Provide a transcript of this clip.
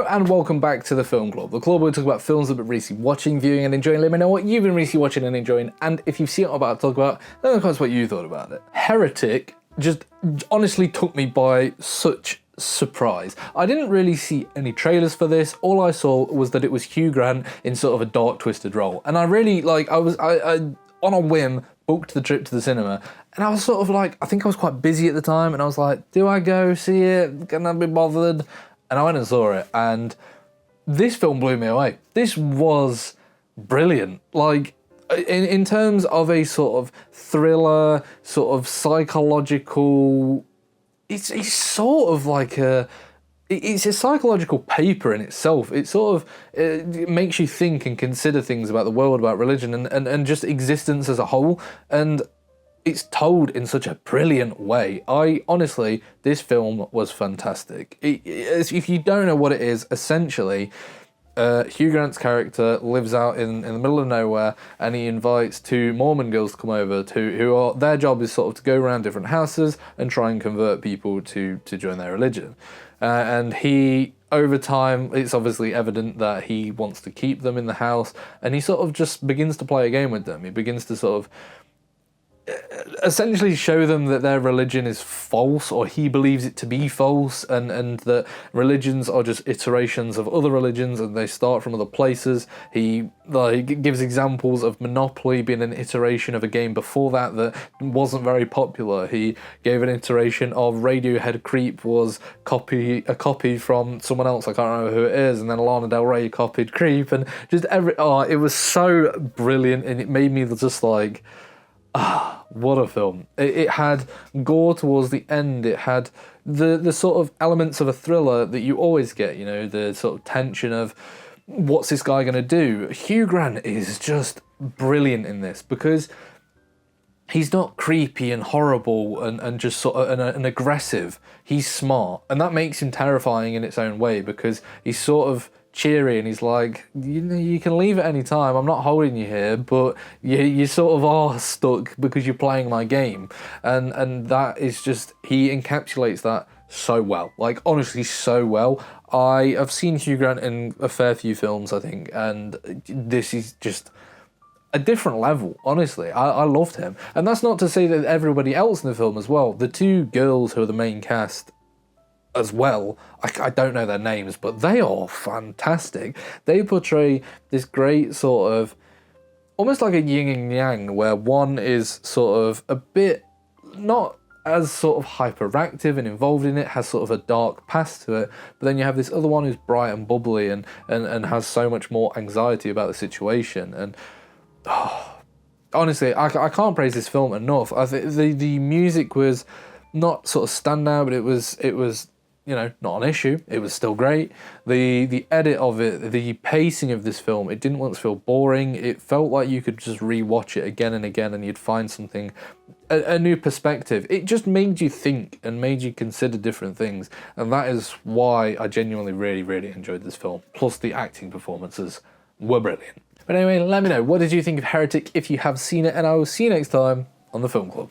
and welcome back to the Film Club, the club where we talk about films that we've been recently watching, viewing and enjoying. Let me know what you've been recently watching and enjoying, and if you've seen what I'm about to talk about, let me know in the comments what you thought about it. Heretic just honestly took me by such surprise. I didn't really see any trailers for this. All I saw was that it was Hugh Grant in sort of a dark, twisted role, and I really, I on a whim, booked the trip to the cinema, and I was sort of like, I think I was quite busy at the time, and I was like, do I go see it? Can I be bothered? And I went and saw it, and this film blew me away. This was brilliant. Like, in terms of a sort of thriller, sort of psychological, it's sort of like it's a psychological paper in itself. It sort of it makes you think and consider things about the world, about religion, and just existence as a whole. And it's told in such a brilliant way. Honestly, this film was fantastic. If you don't know what it is, essentially, Hugh Grant's character lives out in the middle of nowhere, and he invites two Mormon girls to come over, their job is sort of to go around different houses and try and convert people to join their religion. And he, over time, it's obviously evident that he wants to keep them in the house, and he sort of just begins to play a game with them. He begins to sort of essentially show them that their religion is false, or he believes it to be false, and that religions are just iterations of other religions and they start from other places. He gives examples of Monopoly being an iteration of a game before that wasn't very popular. He gave an iteration of Radiohead Creep was a copy from someone else, I can't remember who it is, and then Lana Del Rey copied Creep, and just it was so brilliant, and it made me just like, what a film. It had gore towards the end. It had the sort of elements of a thriller that you always get, the sort of tension of what's this guy going to do. Hugh Grant is just brilliant in this because he's not creepy and horrible and just sort of and aggressive. He's smart, and that makes him terrifying in its own way because he's sort of cheery, and he's like, you can leave at any time, I'm not holding you here, but you sort of are stuck because you're playing my game, and that is just, he encapsulates that so well, like honestly so well. I have seen Hugh Grant in a fair few films, I think, and this is just a different level, honestly. I loved him, and that's not to say that everybody else in the film as well. The two girls who are the main cast as well, I don't know their names, but they are fantastic. They portray this great sort of, almost like a yin and yang, where one is sort of a bit not as sort of hyperactive and involved in it, has sort of a dark past to it, but then you have this other one who's bright and bubbly and has so much more anxiety about the situation. And honestly, I can't praise this film enough. I think the music was not sort of standout, but it was not an issue. It was still great. The edit of it, the pacing of this film, it didn't once feel boring. It felt like you could just re-watch it again and again and you'd find something, a new perspective. It just made you think and made you consider different things. And that is why I genuinely really, really enjoyed this film. Plus the acting performances were brilliant. But anyway, let me know, what did you think of Heretic if you have seen it? And I will see you next time on the Film Club.